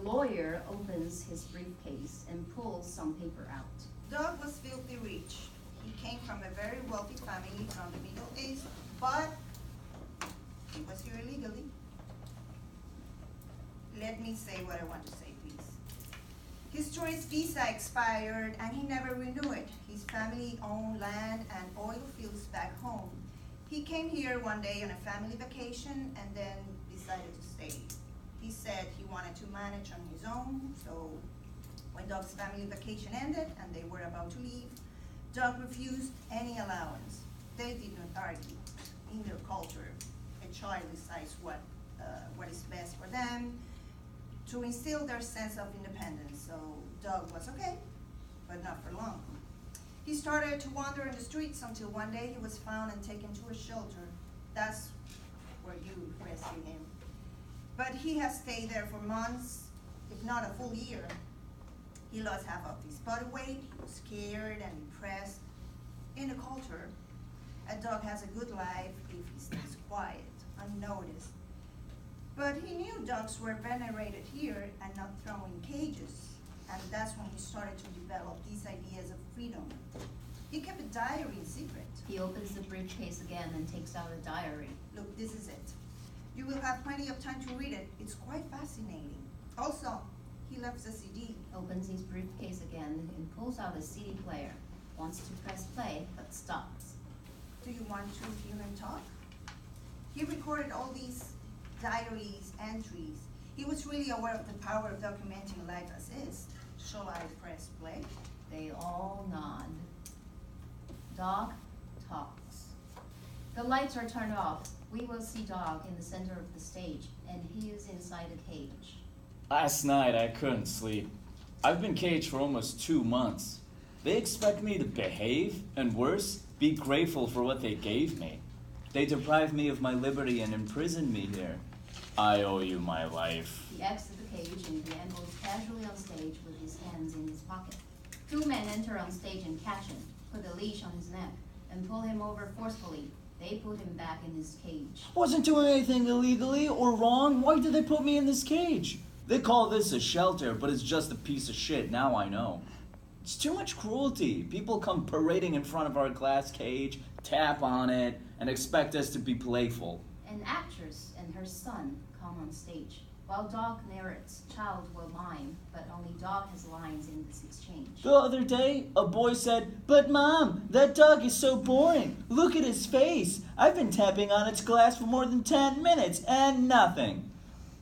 lawyer opens his briefcase and pulls some paper out. Doug was filthy rich. He came from a very wealthy family from the Middle East, but he was here illegally. Let me say what I want to say, please. His tourist visa expired and he never renewed it. His family owned land and oil fields back home. He came here one day on a family vacation and then decided to stay. He said he wanted to manage on his own, so when Doug's family vacation ended and they were about to leave, Doug refused any allowance. They did not argue. In their culture, a child decides what is best for them to instill their sense of independence. So Doug was okay, but not for long. He started to wander in the streets until one day he was found and taken to a shelter. That's where you rescued him. But he has stayed there for months, if not a full year. He lost half of his body weight, he was scared and depressed. In the culture, a dog has a good life if he stays quiet, unnoticed. But he knew dogs were venerated here and not thrown in cages. And that's when he started to develop these ideas of freedom. He kept a diary in secret. He opens the briefcase again and takes out a diary. Look, this is it. You will have plenty of time to read it. It's quite fascinating. Also, he left a CD. Opens his briefcase again and pulls out a CD player. Wants to press play, but stops. Do you want to hear him talk? He recorded all these diaries, entries. He was really aware of the power of documenting life as is. Shall I press play? They all nod. Dog talks. The lights are turned off. We will see Dog in the center of the stage, and he is inside a cage. Last night I couldn't sleep. I've been caged for almost 2 months. They expect me to behave, and worse, be grateful for what they gave me. They deprived me of my liberty and imprisoned me here. I owe you my life. He exits the cage and deambules casually on stage with his hands in his pocket. 2 men enter on stage and catch him, put a leash on his neck, and pull him over forcefully. They put him back in his cage. Wasn't doing anything illegally or wrong. Why did they put me in this cage? They call this a shelter, but it's just a piece of shit, now I know. It's too much cruelty. People come parading in front of our glass cage, tap on it, and expect us to be playful. An actress and her son come on stage. While Dog narrates, Child will mime, but only Dog has lines in this exchange. The other day, a boy said, "But Mom, that dog is so boring. Look at his face. I've been tapping on its glass for more than 10 minutes and nothing."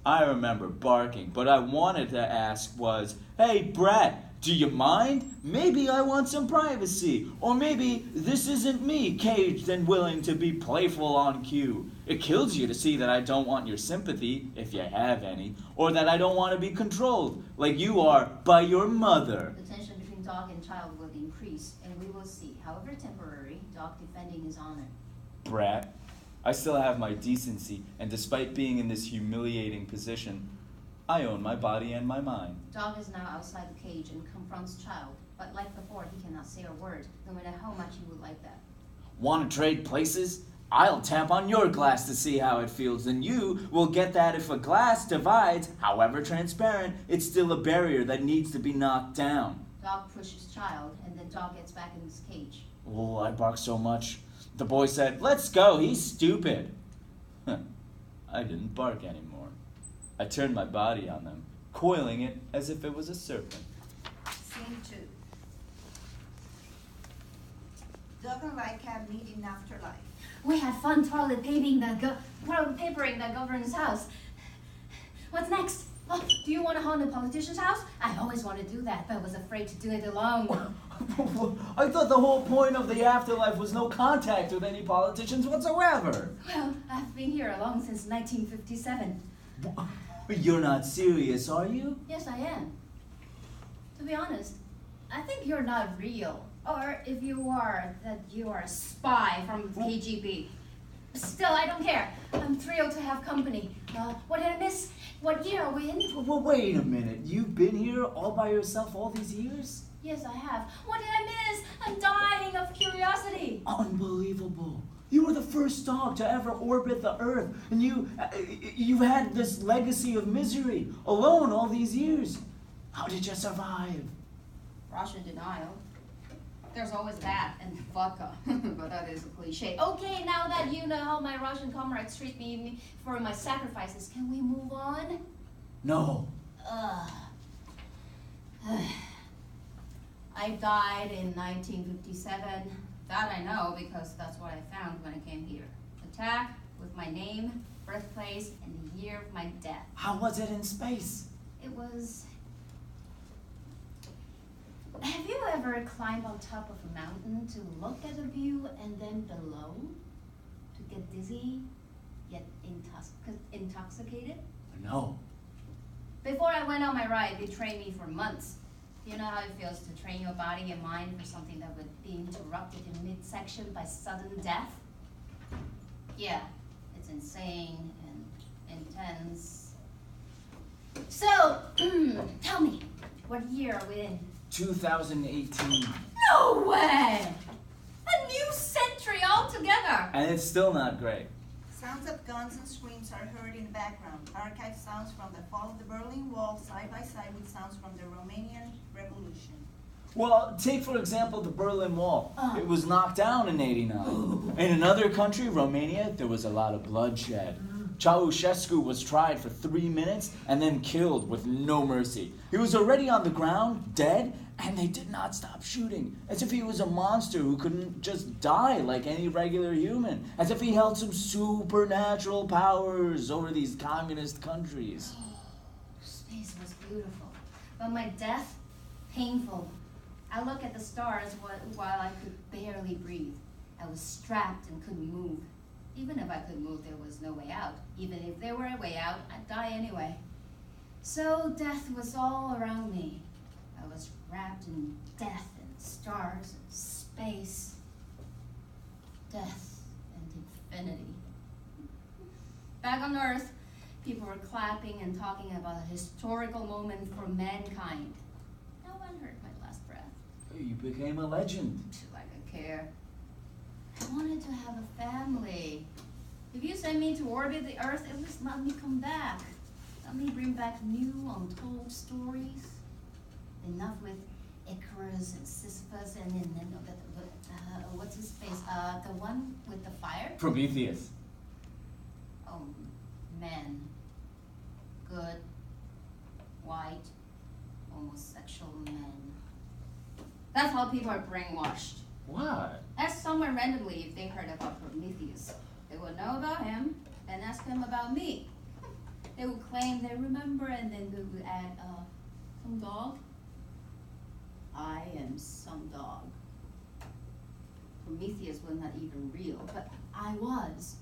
I remember barking, but I wanted to ask was, "Hey, Brett, do you mind? Maybe I want some privacy. Or maybe this isn't me, caged and willing to be playful on cue. It kills you to see that I don't want your sympathy, if you have any, or that I don't want to be controlled, like you are by your mother." The tension between Dog and Child will increase, and we will see, however temporary, Dog defending his honor. Brat, I still have my decency, and despite being in this humiliating position, I own my body and my mind. Dog is now outside the cage and confronts Child, but like before, he cannot say a word, no matter how much he would like that. Want to trade places? I'll tap on your glass to see how it feels, and you will get that if a glass divides, however transparent, it's still a barrier that needs to be knocked down. Dog pushes Child, and then Dog gets back in his cage. Oh, I barked so much. The boy said, "Let's go, he's stupid." I didn't bark anymore. I turned my body on them, coiling it as if it was a serpent. Scene 2. Doug and Laika meet in afterlife. We had fun toilet papering the governor's house. What's next? Oh, do you want to haunt a politician's house? I always wanted to do that, but was afraid to do it alone. I thought the whole point of the afterlife was no contact with any politicians whatsoever. Well, I've been here along since 1957. You're not serious, are you? Yes, I am. To be honest, I think you're not real. Or if you are, that you are a spy from KGB. Still, I don't care. I'm thrilled to have company. What did I miss? What year are we in? Well, wait a minute. You've been here all by yourself all these years? Yes, I have. What did I miss? I'm dying of curiosity. Unbelievable. You were the first dog to ever orbit the Earth, and you've had this legacy of misery alone all these years. How did you survive? Russian denial. There's always that and vodka, but that is a cliche. Okay, now that you know how my Russian comrades treat me for my sacrifices, can we move on? No. I died in 1957. That I know because that's what I found when I came here. A tag with my name, birthplace, and the year of my death. How was it in space? It was... Have you ever climbed on top of a mountain to look at a view and then below to get dizzy, yet intoxicated? No. Before I went on my ride, they trained me for months. You know how it feels to train your body and mind for something that would be interrupted in midsection by sudden death? Yeah, it's insane and intense. So, tell me, what year are we in? 2018. No way! A new century altogether! And it's still not great. Sounds of guns and screams are heard in the background. Archive sounds from the fall of the Berlin Wall side by side with sounds from the Romanian Revolution. Well, take for example the Berlin Wall. It was knocked down in '89. In another country, Romania, there was a lot of bloodshed. Ceausescu was tried for 3 minutes and then killed with no mercy. He was already on the ground, dead, and they did not stop shooting, as if he was a monster who couldn't just die like any regular human, as if he held some supernatural powers over these communist countries. Space was beautiful, but my death, painful. I look at the stars while I could barely breathe. I was strapped and couldn't move. Even if I could move, there was no way out. Even if there were a way out, I'd die anyway. So death was all around me. I was wrapped in death and stars and space. Death and infinity. Back on Earth, people were clapping and talking about a historical moment for mankind. No one heard my last breath. You became a legend. I could care. I wanted to have a family. If you sent me to orbit the Earth, it was let me come back. Let me bring back new, untold stories. Enough with Icarus and Sisyphus and what's his face? The one with the fire? Prometheus. Oh, men. Good, white, homosexual men. That's how people are brainwashed. What? Ask someone randomly if they heard about Prometheus. They would know about him, then ask him about me. They would claim they remember and then they would add, some dog. I am some dog. Prometheus was not even real, but I was.